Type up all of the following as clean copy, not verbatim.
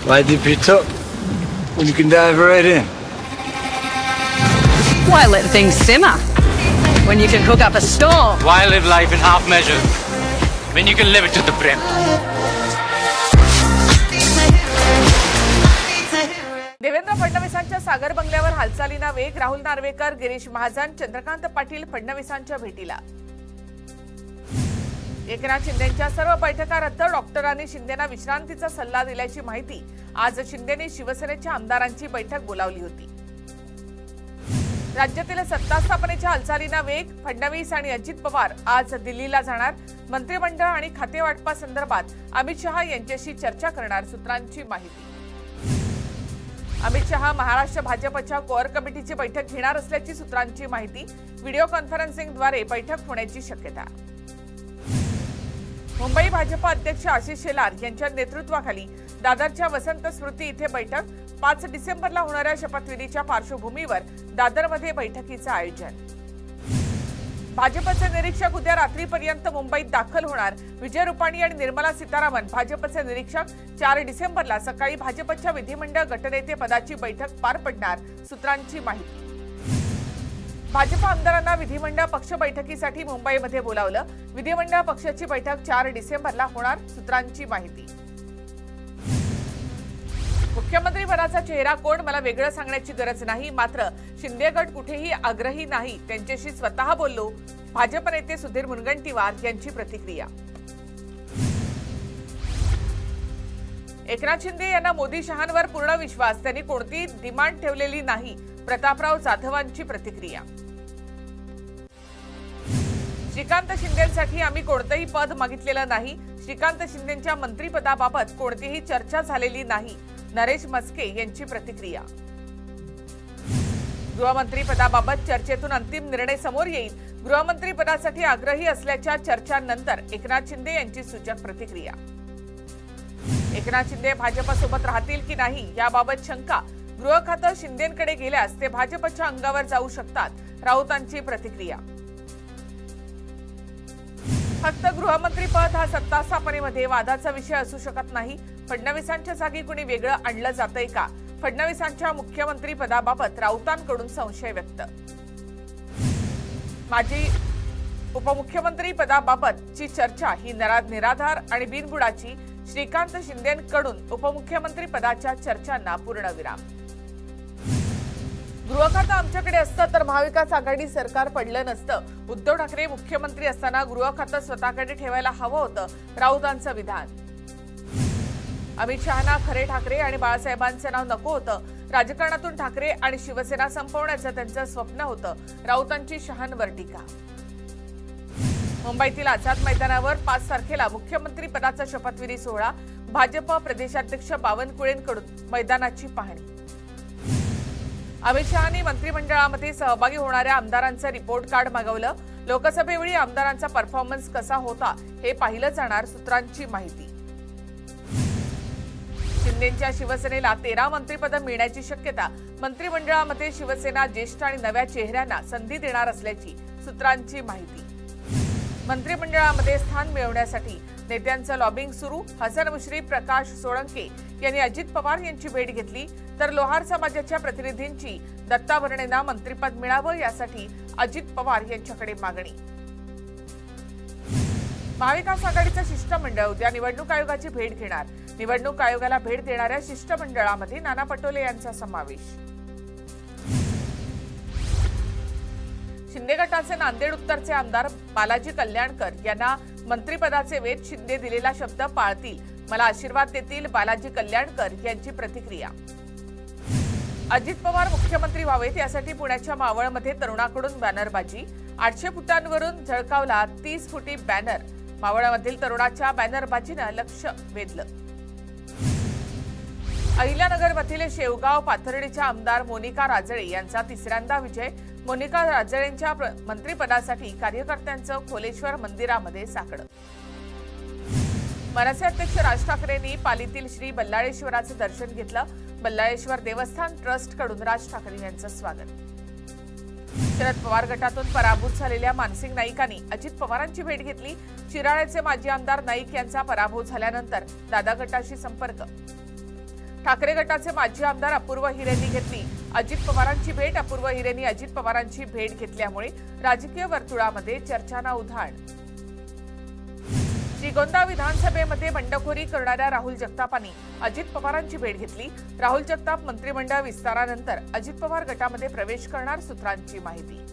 Why dip it up when you can dive right in? Why let things simmer when you can cook up a storm? Why live life in half measures when you can live it to the brim? Devendra फडणवीसांच्या सागर बंगल्यावर हालचालींना वेग. राहुल नार्वेकर, गिरीश महाजन, चंद्रकांत पाटील फडणवीसांच्या भेटीला. एकनाथ शिंदेंच्या सर्व बैठका रद्द. डॉक्टरांनी शिंदेंना विश्रांतीचा सल्ला दिल्याची माहिती. आज शिंदेंनी शिवसेनेच्या आमदारांची बैठक बोलावली होती. राज्यातील सत्ता स्थापनेच्या हालचालींना वेग. फडणवीस आणि अजित पवार आज दिल्लीला जाणार. मंत्रिमंडळ आणि खाते वाटपासंदर्भात अमित शहा यांच्याशी चर्चा करणार. सूत्रांची माहिती. अमित शहा महाराष्ट्र भाजपच्या कोअर कमिटीची बैठक घेणार असल्याची सूत्रांची माहिती. व्हिडिओ कॉन्फरन्सिंगद्वारे बैठक होण्याची शक्यता. मुंबई भाजप अध्यक्ष आशिष शेलार यांच्या नेतृत्वाखाली दादरच्या वसंत स्मृती इथे बैठक. 5 डिसेंबरला होणाऱ्या शपथविधीच्या पार्श्वभूमीवर दादरमध्ये बैठकीचं आयोजन. भाजपचे निरीक्षक उद्या रात्रीपर्यंत मुंबईत दाखल होणार. विजय रुपाणी आणि निर्मला सीतारामन भाजपचे निरीक्षक. 4 डिसेंबरला सकाळी भाजपच्या विधिमंडळ गटनेते पदाची बैठक पार पडणार. सूत्रांची माहिती. भाजप आमदारांना विधिमंडळ पक्ष बैठकीसाठी मुंबईमध्ये बोलावलं. विधिमंडळ पक्षाची बैठक 4 डिसेंबरला होणार. सूत्रांची माहिती. मुख्यमंत्री पदाचा चेहरा कोण मला वेगळं सांगण्याची गरज नाही. मात्र शिंदे गट कुठेही आग्रही नाही. त्यांच्याशी स्वतः बोललो. भाजप नेते सुधीर मुनगंटीवार यांची प्रतिक्रिया. एकनाथ शिंदे यांना मोदी शहांवर पूर्ण विश्वास. त्यांनी कोणतीही डिमांड ठेवलेली नाही. प्रतापराव जाधवांची प्रतिक्रिया. श्रीकांत शिंदेंसाठी आम्ही कोणतेही पद मागितलेलं नाही. श्रीकांत शिंदेंच्या मंत्रिपदाबाबत कोणतीही चर्चा झालेली नाही. नरेश मस्के यांची प्रतिक्रिया. गृहमंत्रीपदाबाबत चर्चेतून अंतिम निर्णय समोर येईल. गृहमंत्रीपदासाठी आग्रही असल्याच्या चर्चांनंतर एकनाथ शिंदे यांची सूचक प्रतिक्रिया. एकनाथ शिंदे भाजपसोबत राहतील की नाही याबाबत शंका. गृह खातं शिंदेंकडे गेल्यास ते भाजपच्या अंगावर जाऊ शकतात. राऊतांची प्रतिक्रिया. फक्त गृहमंत्रीपद हा सत्ता स्थापनेमध्ये वादाचा विषय असू शकत नाही. फडणवीसांच्या जागी कुणी वेगळं आणलं जातंय का? फडणवीसांच्या मुख्यमंत्रीपदाबाबत राऊतांकडून संशय व्यक्त. माजी उपमुख्यमंत्री पदाबाबतची चर्चा ही निराधार आणि बिनबुडाची. श्रीकांत शिंदेंकडून उपमुख्यमंत्री पदाच्या चर्चांना पूर्णविराम. गृह खातं आमच्याकडे असतं तर महाविकास आघाडी सरकार पडलं नसतं. उद्धव ठाकरे मुख्यमंत्री असताना गृह खातं स्वतःकडे ठेवायला हवं होतं. राऊतांचं विधान. अमित शहांना खरे ठाकरे आणि बाळासाहेबांचं नाव नको होतं. राजकारणातून ठाकरे आणि शिवसेना संपवण्याचं त्यांचं स्वप्न होतं. राऊतांची शहांवर टीका. मुंबईतील आझाद मैदानावर 5 तारखेला मुख्यमंत्री पदाचा शपथविधी सोहळा. भाजप प्रदेशाध्यक्ष बावनकुळेंकडून मैदानाची पाहणी. अमित शहांनी मंत्रिमंडळामध्ये सहभागी होणाऱ्या आमदारांचं रिपोर्ट कार्ड मागवलं. लोकसभेवेळी आमदारांचा परफॉर्मन्स कसा होता हे पाहिलं जाणार. सूत्रांची माहिती. शिंदेंच्या शिवसेनेला 13 मंत्रिपदं मिळण्याची शक्यता. मंत्रिमंडळामध्ये शिवसेना ज्येष्ठ आणि नव्या चेहऱ्यांना संधी देणार असल्याची सूत्रांची माहिती. मंत्रिमंडळामध्ये स्थान मिळवण्यासाठी नेत्यांचं लॉबिंग सुरू. हसन मुश्रीफ, प्रकाश सोळंके यांनी अजित पवार यांची भेट घेतली. तर लोहार समाजाच्या प्रतिनिधींची दत्ता भरणेंना मंत्रिपद मिळावं यासाठी अजित पवार यांच्याकडे मागणी. महाविकास आघाडीचं शिष्टमंडळ उद्या निवडणूक आयोगाची भेट घेणार. निवडणूक आयोगाला भेट देणाऱ्या शिष्टमंडळामध्ये नाना पटोले यांचा समावेश. शिंदे गटाचे नांदेड उत्तरचे आमदार बालाजी कल्याणकर यांना मंत्रिपदाचे वेध. शिंदे दिलेला शब्द पाळतील. मला आशीर्वाद देतील. बालाजी कल्याणकर यांची प्रतिक्रिया. अजित पवार मुख्यमंत्री व्हावेत यासाठी पुण्याच्या मावळमध्ये तरुणाकडून बॅनरबाजी. 800 फुटांवरून झळकावला 30 फुटी बॅनर. मावळमधील तरुणाच्या बॅनरबाजीनं लक्ष वेधलं. अहिल्यानगरमधील शेवगाव पाथर्डीच्या आमदार मोनिका राजळे यांचा 3ऱ्यांदा विजय. मोनिका राजळेंच्या मंत्रिपदासाठी कार्यकर्त्यांचं खोलेश्वर मंदिरामध्ये साकडं. मनसे अध्यक्ष राज ठाकरेंनी पालीतील श्री बल्लाळेश्वराचं दर्शन घेतलं. बल्लाळेश्वर देवस्थान ट्रस्टकडून राज ठाकरे यांचं स्वागत. शरद पवार गटातून पराभूत झालेल्या मानसिंग नाईकांनी अजित पवारांची भेट घेतली. शिराळ्याचे माजी आमदार नाईक यांचा पराभव झाल्यानंतर दादा गटाशी संपर्क. ठाकरे गटाचे माजी आमदार अपूर्व हिरेंनी घेतली अजित पवारांची भेट। अपूर्व हिरेंनी अजित पवारांची भेट घेतल्यामुळे राजकीय वर्तुळामध्ये चर्चांना उधाण। श्रीगोंदा विधानसभेमध्ये बंडखोरी करणाऱ्या राहुल जगतापांनी अजित पवारांची भेट घेतली। राहुल जगताप मंत्रिमंडळ विस्तारानंतर अजित पवार गटामध्ये प्रवेश करणार, सूत्रांची माहिती।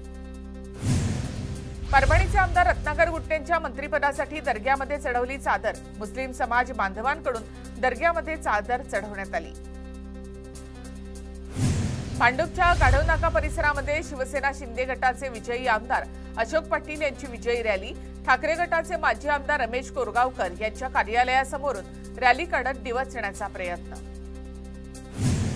परभणीचे आमदार रत्नाकर गुट्टेंच्या मंत्रिपदासाठी दर्ग्यामध्ये चढवली चादर। मुस्लिम समाज बांधवांकडून दर्ग्यामध्ये चादर चढवण्यात आली। भांडूपच्या गाढवनाका परिसरामध्ये शिवसेना शिंदे गटाचे विजयी आमदार अशोक पाटील यांची विजयी रॅली। ठाकरे गटाचे माजी आमदार रमेश कोरगावकर यांच्या कार्यालयासमोरून रॅली काढत डिवचण्याचा प्रयत्न।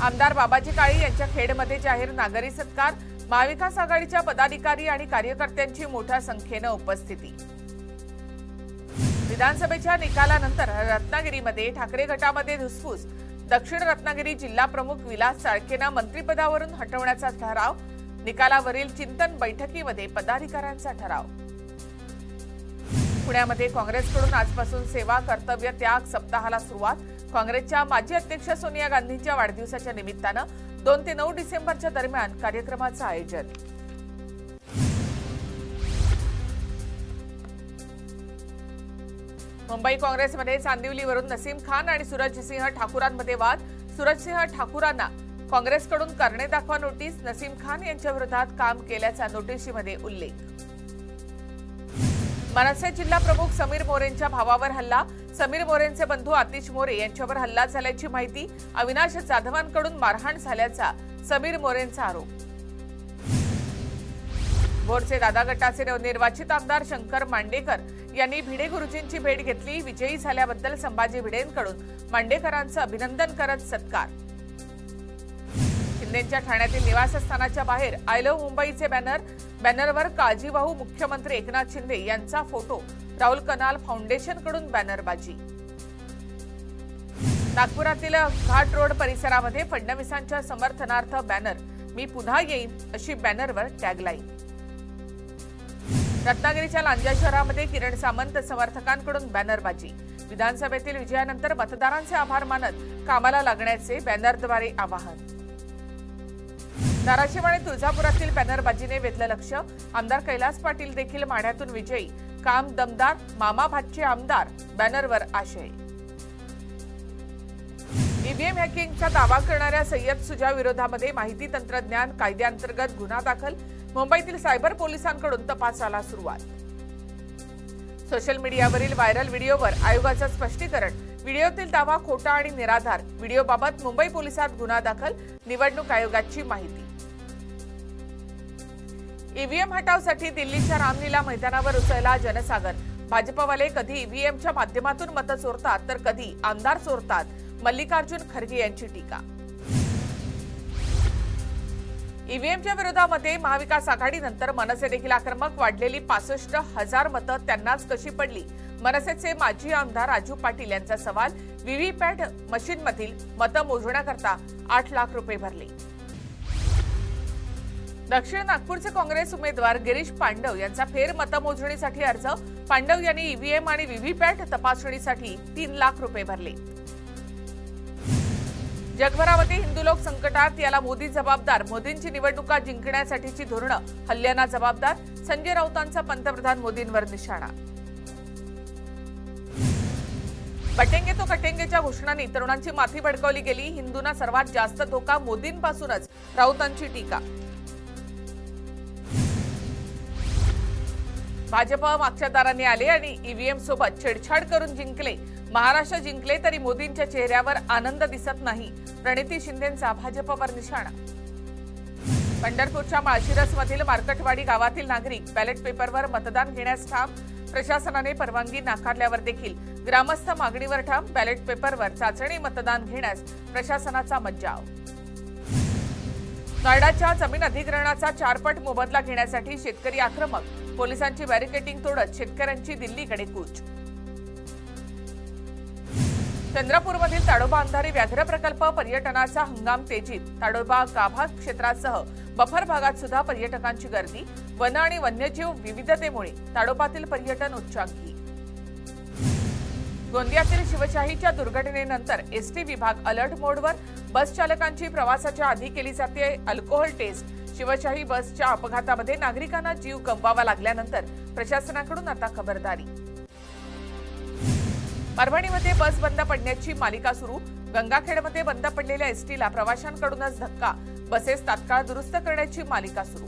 आमदार बाबाजी काळे यांच्या खेडमध्ये जाहीर नागरी सत्कार। महाविकास आघाडीच्या पदाधिकारी आणि कार्यकर्त्यांची मोठ्या संख्येने उपस्थिती। विधानसभेच्या निकालानंतर रत्नागिरीमध्ये ठाकरे गटामध्ये धुसफूस। दक्षिण रत्नागिरी जिल्हा प्रमुख विलास चाळकेंना मंत्रिपदावरून हटवण्याचा ठराव। निकालावरील चिंतन बैठकीमध्ये पदाधिकाऱ्यांचा ठराव। पुण्यामध्ये काँग्रेसकडून आजपासून सेवा कर्तव्य त्याग सप्ताहाला सुरुवात। काँग्रेसच्या माजी अध्यक्ष सोनिया गांधींच्या वाढदिवसाच्या निमित्तानं 2 ते 9 डिसेंबरच्या दरम्यान कार्यक्रमाचं आयोजन। मुंबई काँग्रेसमध्ये चांदिवलीवरून नसीम खान आणि सूरजसिंह ठाकूरांमध्ये वाद। सूरजसिंह ठाकूरांना काँग्रेसकडून करणे दाखवा नोटीस। नसीम खान यांच्या विरोधात काम केल्याचा नोटीसीमध्ये उल्लेख। मनसे जिल्हा प्रमुख समीर मोरेंच्या भावावर हल्ला। समीर मोरेंचे बंधू आतिश मोरे यांच्यावर हल्ला झाल्याची माहिती। अविनाश जाधवांकडून मारहाण झाल्याचा समीर मोरेंचा आरोप। भोरचे दादा गटाचे नवनिर्वाचित आमदार शंकर मांडेकर यांनी भिडे गुरुजींची भेट घेतली। विजयी झाल्याबद्दल संभाजी भिडेंकडून मांडेकरांचं अभिनंदन करत सत्कार। शिंदेंच्या ठाण्यातील निवासस्थानाच्या बाहेर आय लव्ह मुंबईचे बॅनरवर काळजीवाहू मुख्यमंत्री एकनाथ शिंदे यांचा फोटो। राहुल कनाल फाउंडेशनकडून बॅनरबाजी। नागपुरातील घाट रोड परिसरामध्ये फडणवीसांच्या समर्थनार्थ बॅनर। मी पुन्हा येईन अशी बॅनरवर टॅगलाईन। रत्नागिरीच्या लांजा शहरामध्ये किरण सामंत समर्थकांकडून बॅनरबाजी। विधानसभेतील विजयानंतर मतदारांचे आभार मानत कामाला लागण्याचे बॅनरद्वारे आवाहन। धाराशिव आणि तुळजापुरातील बॅनरबाजीने वेधलं लक्ष। आमदार कैलास पाटील देखील माढ्यातून विजयी। काम दमदार, मामा भातचे आमदार, बॅनरवर आशय। ईव्हीएम हॅकिंगचा दावा करणाऱ्या सय्यद सुजा विरोधामध्ये माहिती तंत्रज्ञान कायद्याअंतर्गत गुन्हा दाखल। मुंबईतील सायबर पोलिसांकडून तपासाला सुरुवात। सोशल मीडियावरील व्हायरल व्हिडिओवर आयोगाचं स्पष्टीकरण। व्हिडिओतील दावा खोटा आणि निराधार। व्हिडिओबाबत मुंबई पोलिसात गुन्हा दाखल। निवडणूक आयोगाची माहिती। ईव्हीएम हटावसाठी दिल्लीच्या रामलीला मैदानावर उसळला जनसागर। भाजपवाले कधी ईव्हीएमच्या माध्यमातून मतं चोरतात तर कधी आमदार चोरतात। मल्लिकार्जुन खरगे यांची टीका। ईव्हीएमच्या विरोधामध्ये महाविकास आघाडीनंतर मनसे देखील आक्रमक। वाढलेली 65,000 मतं त्यांनाच कशी पडली? मनसेचे माजी आमदार राजू पाटील यांचा सवाल। व्हीव्हीपॅट मशीनमधील मतं मोजण्याकरता 8 लाख रुपये भरले। दक्षिण नागपूरचे काँग्रेस उमेदवार गिरीश पांडव यांचा फेर मतमोजणीसाठी अर्ज। पांडव यांनी ईव्हीएम आणि व्हीव्हीपॅट तपासणीसाठी 3 लाख रुपये भरले। जगभरामध्ये हिंदू लोक संकटात, याला मोदी जबाबदार। मोदींची निवडणुका जिंकण्यासाठीची धोरणं हल्ल्यांना जबाबदार। संजय राऊतांचा पंतप्रधान मोदींवर निशाणा। बटेंगे तो कटेंगेच्या घोषणांनी तरुणांची माथी भडकवली गेली। हिंदूंना सर्वात जास्त धोका मोदींपासूनच, राऊतांची टीका। भाजप मागच्या दाराने आले आणि ईव्हीएम सोबत छेडछाड करून जिंकले। महाराष्ट्र जिंकले तरी मोदींच्या चेहऱ्यावर आनंद दिसत नाही। प्रणिती शिंदेंचा भाजपवर निशाणा। पंढरपूरच्या माळशिरसमधील मार्कटवाडी गावातील नागरिक बॅलेट पेपरवर मतदान घेण्यास ठाम। प्रशासनाने परवानगी नाकारल्यावर देखील ग्रामस्थ मागणीवर ठाम। बॅलेट पेपरवर चाचणी मतदान घेण्यास प्रशासनाचा मज्जाव। नोएडाच्या जमीन अधिग्रहणाचा 4 पट मोबदला घेण्यासाठी शेतकरी आक्रमक। पोलिसांची बॅरिकेडिंग तोडत शेतकऱ्यांची दिल्लीकडे कूच। चंद्रपूरमधील ताडोबा अंधारी व्याघ्र प्रकल्प पर्यटनाचा हंगाम तेजीत। ताडोबा गाभा क्षेत्रासह बफर भागात सुद्धा पर्यटकांची गर्दी। वन आणि वन्यजीव विविधतेमुळे ताडोबातील पर्यटन उच्चांकी। गोंदियातील शिवशाहीच्या दुर्घटनेनंतर एसटी विभाग अलर्ट मोडवर. बस चालकांची प्रवासाच्या आधी केली जाते अल्कोहोल टेस्ट. शिवशाही बसच्या अपघातामध्ये नागरिकांना जीव गमवावा लागल्यानंतर प्रशासनाकडून आता खबरदारी. परभणीमध्ये बस बंद पडण्याची मालिका सुरू. गंगाखेडमध्ये बंद पडलेल्या एसटीला प्रवाशांकडूनच धक्का. बसेस तात्काळ दुरुस्त करण्याची मालिका सुरू.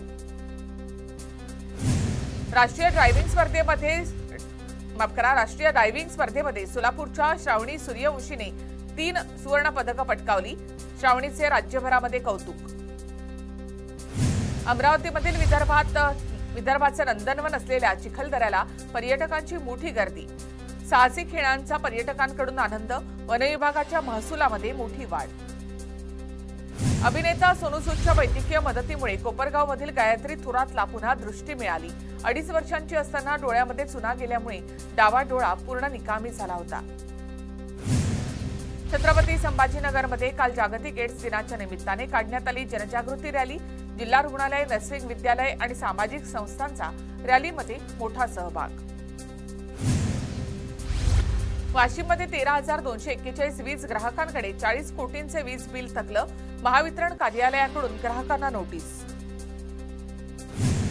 राष्ट्रीय ड्रायव्हिंग स्पर्धेमध्ये सोलापूरच्या श्रावणी सूर्यवंशीने 3 सुवर्ण पदकं पटकावली. श्रावणीचे राज्यभरामध्ये कौतुक. अमरावतीमधील विदर्भाचं नंदनवन असलेल्या चिखलदऱ्याला पर्यटकांची मोठी गर्दी. साहसी खेळांचा पर्यटकांकडून आनंद. वनविभागाच्या महसुलामध्ये मोठी वाढ. अभिनेता सोनू सूदच्या वैद्यकीय मदतीमुळे कोपरगावमधील गायत्री थोरातला पुन्हा दृष्टी मिळाली. 2.5 वर्षांची असताना डोळ्यामध्ये चुना गेल्यामुळे डावा डोळा पूर्ण निकामी झाला होता. छत्रपती संभाजीनगरमध्ये काल जागतिक एड्स दिनाच्या निमित्ताने काढण्यात आली जनजागृती रॅली. जिल्हा रुग्णालय, नर्सिंग विद्यालय आणि सामाजिक संस्थांचा रॅलीमध्ये मोठा सहभाग. वाशिममध्ये 13,241 वीज ग्राहकांकडे 40 कोटींचे वीज बिल थकलं. महावितरण कार्यालयाकडून ग्राहकांना नोटीस.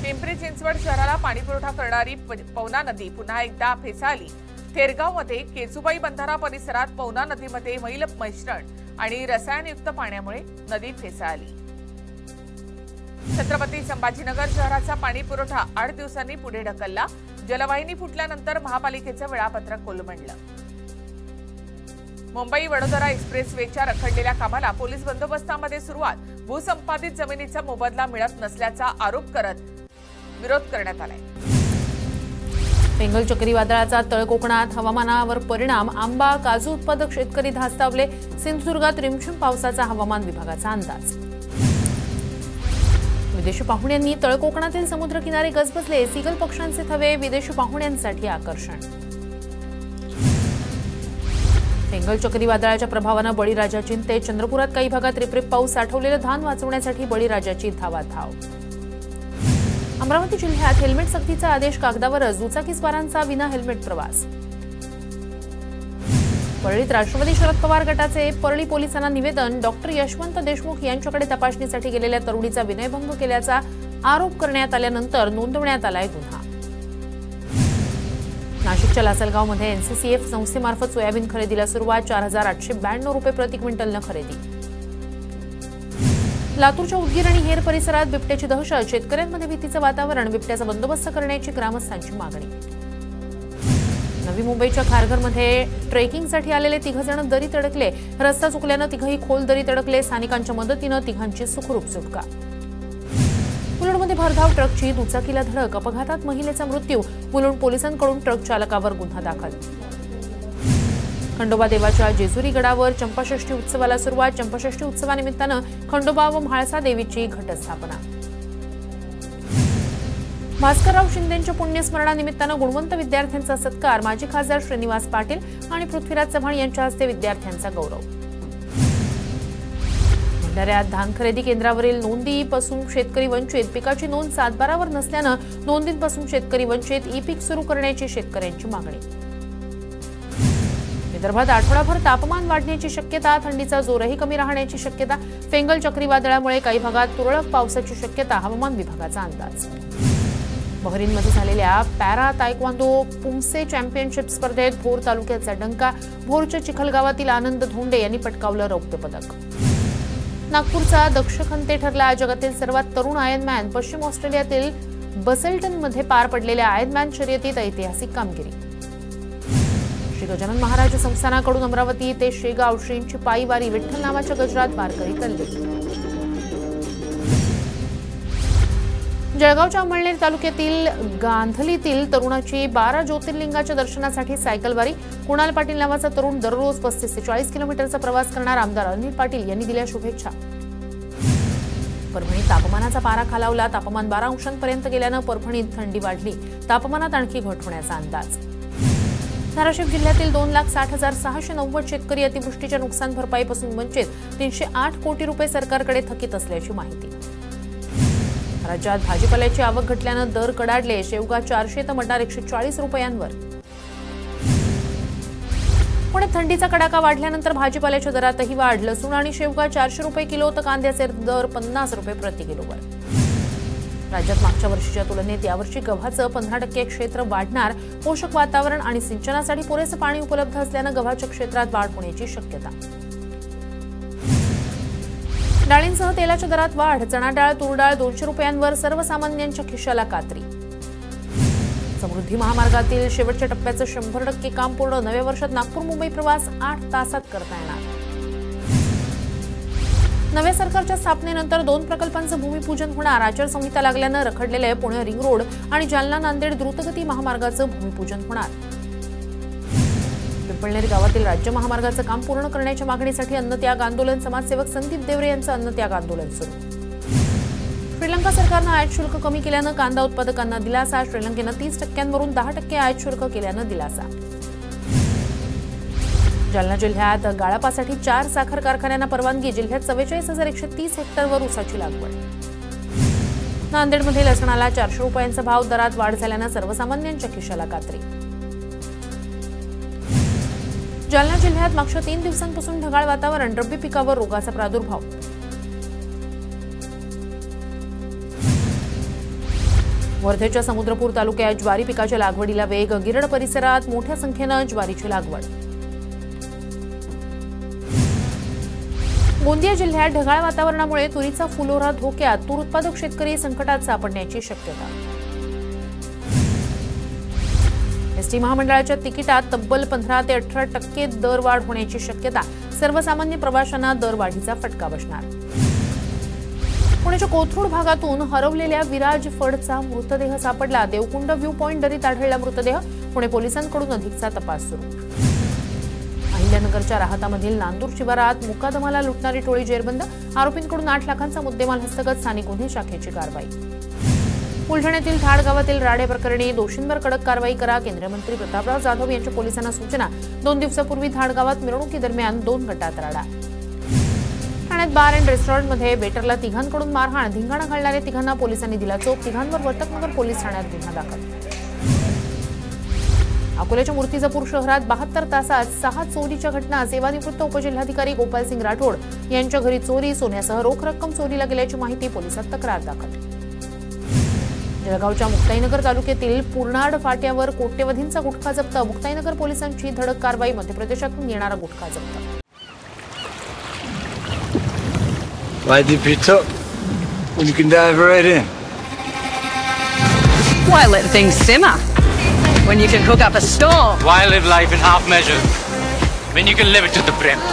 पिंपरी चिंचवड शहराला पाणीपुरवठा करणारी पवना नदी पुन्हा एकदा फेसाळली. थेरगावमध्ये केजुबाई बंधारा परिसरात पवना नदीमध्ये मैल मिश्रण आणि रसायनयुक्त पाण्यामुळे नदी फेसाळली. छत्रपती संभाजीनगर शहराचा पाणीपुरवठा 8 दिवसांनी पुढे ढकलला. जलवाहिनी फुटल्यानंतर महापालिकेचं वेळापत्रक कोलमडलं. मुंबई वडोदरा एक्सप्रेसवेच्या रखडलेल्या कामाला पोलीस बंदोबस्तामध्ये सुरुवात. भूसंपादित जमिनीचा मोबदला मिळत नसल्याचा आरोप करत विरोध करण्यात आलाय. बेंगल चक्रीवादळाचा तळ कोकणात. हवामानावर परिणाम. आंबा काजू उत्पादक शेतकरी धास्तावले. सिंधुदुर्गात रिमझिम पावसाचा हवामान विभागाचा अंदाज. विदेशी पाहुण्यांनी तळ कोकणातील समुद्रकिनारे गजबजले. सीगल पक्ष्यांचे थवे विदेशी पाहुण्यांसाठी आकर्षण. बेंगल चक्रीवादळाच्या प्रभावानं बळीराजा चिंतेत. चंद्रपुरात काही भागात रिपरिप पाऊस. साठवलेलं धान वाचवण्यासाठी बळीराजाची धावाधाव. अमरावती जिल्ह्यात हेल्मेट सक्तीचा आदेश कागदावरच. दुचाकीस्वारांचा विना हेल्मेट प्रवास. परळीत राष्ट्रवादी शरद पवार गटाचे परळी पोलिसांना निवेदन. डॉक्टर यशवंत देशमुख यांच्याकडे तपासणीसाठी गेलेल्या तरुणीचा विनयभंग केल्याचा आरोप करण्यात आल्यानंतर नोंदवण्यात आलाय गुन्हा. नाशिकच्या लासलगावमध्ये एनसीसीएफ संस्थेमार्फत सोयाबीन खरेदीला सुरुवात. 4,892 रुपये प्रति क्विंटलनं खरेदी. लातूरच्या उदगीर आणि हेर परिसरात बिबट्याची दहशत. शेतकऱ्यांमध्ये भीतीचं वातावरण. बिबट्याचा बंदोबस्त करण्याची ग्रामस्थांची मागणी. नवी मुंबईच्या खारघरमध्ये ट्रेकिंगसाठी आलेले 3 जण दरीत अडकले. रस्ता चुकल्यानं 3ही खोल दरीत अडकले. स्थानिकांच्या मदतीनं 3घांची सुखरूप सुटका. पुलडमध्ये भरधाव ट्रकची दुचाकीला धडक. अपघातात महिलेचा मृत्यू. पुलड पोलिसांकडून ट्रक चालकावर गुन्हा दाखल. खंडोबा देवाच्या जेजुरी गडावर चंपाषष्ठी उत्सवाला सुरुवात. चंपाषष्ठी उत्सवानिमित्तानं खंडोबा व म्हाळसा देवीची घटस्थापना. भास्करराव शिंदेंच्या पुण्यस्मरणानिमित्तानं गुणवंत विद्यार्थ्यांचा सत्कार. माजी खासदार श्रीनिवास पाटील आणि पृथ्वीराज चव्हाण यांच्या हस्ते विद्यार्थ्यांचा गौरव. भंडाऱ्यात धान खरेदी केंद्रावरील नोंदीपासून शेतकरी वंचित. पिकाची नोंद 7/12वर नसल्यानं नोंदींपासून शेतकरी वंचित. ई पीक सुरू करण्याची शेतकऱ्यांची मागणी. विदर्भात आठवडाभर तापमान वाढण्याची शक्यता. थंडीचा जोरही कमी राहण्याची शक्यता. फेंगल चक्रीवादळामुळे काही भागात तुरळक पावसाची शक्यता. हवामान विभागाचा अंदाज. बहरीनमध्ये झालेल्या पॅरा तायक्वांदो पुमसे चॅम्पियनशिप स्पर्धेत भोर तालुक्याचा डंका. भोरच्या चिखलगावातील आनंद धोंडे यांनी पटकावलं रौप्य पदक. नागपूरचा दक्ष खंते ठरला जगातील सर्वात तरुण आयर्नमॅन. पश्चिम ऑस्ट्रेलियातील बसेल्टनमध्ये पार पडलेल्या आयर्नमॅन शर्यतीत ऐतिहासिक कामगिरी. श्री गजानन महाराज संस्थानाकडून अमरावती ते शेगाव श्रींची पायी वारी. विठ्ठल नावाच्या गजरात वारकरी तल्लीन. जळगावच्या अमळनेर तालुक्यातील गांधलीतील तरुणाची 12 ज्योतिर्लिंगाच्या दर्शनासाठी सायकलवारी. कुणाल पाटील नावाचा तरुण दररोज 35 ते 40 किलोमीटरचा प्रवास करणार. आमदार अनिल पाटील यांनी दिल्या शुभेच्छा. परभणीत तापमानाचा पारा खालावला. तापमान 12 अंशांपर्यंत गेल्यानं परभणीत थंडी वाढली. तापमानात आणखी घट होण्याचा अंदाज. धाराशिव जिल्ह्यातील 2,60,690 शेतकरी अतिवृष्टीच्या नुकसान भरपाईपासून वंचित. 308 कोटी रुपये सरकारकडे थकीत असल्याची माहिती. राज्यात भाजीपाल्याची आवक घटल्यानं दर कडाडले. शेवगा 400 तर मटार 140 रुपयांवर. पुण्यात थंडीचा कडाका वाढल्यानंतर भाजीपाल्याच्या दरातही वाढ. लसूण आणि शेवगा 400 रुपये किलो तर कांद्याचे दर 50 रुपये प्रति किलोवर. राज्यात मागच्या वर्षीच्या तुलनेत यावर्षी गव्हाचं 15% क्षेत्र वाढणार. पोषक वातावरण आणि सिंचनासाठी पुरेसे पाणी उपलब्ध असल्यानं गव्हाच्या क्षेत्रात वाढ होण्याची शक्यता. डाळींसह तेलाच्या दरात वाढ. चणा डाळ, तूर डाळ 200 रुपयांवर. सर्वसामान्यांच्या खिशाला कात्री. समृद्धी महामार्गातील शेवटच्या टप्प्याचं 100% काम पूर्ण. नव्या वर्षात नागपूर मुंबई प्रवास 8 तासात करता येणार. नव्या सरकारच्या स्थापनेनंतर 2 प्रकल्पांचं भूमिपूजन होणार. आचारसंहिता लागल्यानं रखडलेले पुणे रिंग रोड आणि जालना नांदेड द्रुतगती महामार्गाचं भूमिपूजन होणार. पिंपळनेर गावातील राज्य महामार्गाचं काम पूर्ण करण्याच्या मागणीसाठी अन्नत्याग आंदोलन. समाजसेवक संदीप देवरे यांचं अन्नत्याग आंदोलन सुरू. श्रीलंका सरकारनं आयात शुल्क कमी केल्यानं कांदा उत्पादकांना दिलासा. श्रीलंकेनं 30% वरून 10% आयात शुल्क केल्यानं दिलासा. जालना जिल्ह्यात गाळपासाठी 4 साखर कारखान्यांना परवानगी. जिल्ह्यात 44,130 हेक्टरवर ऊसाची लागवड. नांदेडमध्ये लसणाला 400 रुपयांचा भाव. दरात वाढ झाल्यानं सर्वसामान्यांच्या खिशाला कात्री. जालना जिल्ह्यात मागच्या 3 दिवसांपासून ढगाळ वातावरण. रब्बी पिकावर रोगाचा प्रादुर्भाव. वर्धेच्या समुद्रपूर तालुक्यात ज्वारी पिकाच्या लागवडीला वेग. गिरड परिसरात मोठ्या संख्येनं ज्वारीची लागवड. गोंदिया जिल्ह्यात ढगाळ वातावरणामुळे तुरीचा फुलोरा धोक्यात. तूर उत्पादक शेतकरी संकटात सापडण्याची शक्यता. एसटी महामंडळाच्या तिकिटात तब्बल 15 ते 18% दरवाढ होण्याची शक्यता. सर्वसामान्य प्रवाशांना दरवाढीचा फटका बसणार. पुण्याच्या कोथरूड भागातून हरवलेल्या विराज फडचा मृतदेह सापडला. देवकुंड व्ह्यू पॉइंट दरीत आढळला मृतदेह. पुणे पोलिसांकडून अधिकचा तपास सुरू. अहिल्यानगरच्या राहतामधील नांदूर शिवारात मुकादमाला लुटणारी टोळी जेरबंद. आरोपींकडून 8 लाखांचा मुद्देमाल हस्तगत. स्थानिक गुन्हे शाखेची कारवाई. बुलढाण्यातील धाड गावातील राडे प्रकरणी दोषींवर कडक कारवाई करा. केंद्रीय मंत्री प्रतापराव जाधव यांच्या पोलिसांना सूचना. 2 दिवसापूर्वी धाड गावात मिरवणुकीदरम्यान 2 गटात राडा. ठाण्यात बार अँड रेस्टॉरंटमध्ये वेटरला तिघांकडून मारहाण. धिंगाणा घालणाऱ्या तिघांना पोलिसांनी दिला चोप. तिघांवर वर्तकनगर पोलीस ठाण्यात गुन्हा दाखल. अकोल्याच्या मूर्तिजापूर शहरात 72 तासात 6 चोरीच्या घटना. सेवानिवृत्त उपजिल्हाधिकारी गोपालसिंग राठोड यांच्या घरी चोरी. सोन्यासह रोख रक्कम चोरीला गेल्याची माहिती. पोलिसात तक्रार दाखल. जळगावच्या मुक्ताईनगर तालुक्यातील पूर्णाड फाट्यावर कोट्यवधींचा गुटखा जप्त. मुक्ताईनगर पोलिसांची धडक कारवाई. मध्य प्रदेशातून येणारा गुटखा जप्त. Why did you talk when you can dive right in? Why let things simmer when you can cook up a storm? Why live life in half measures when you can live it to the brim?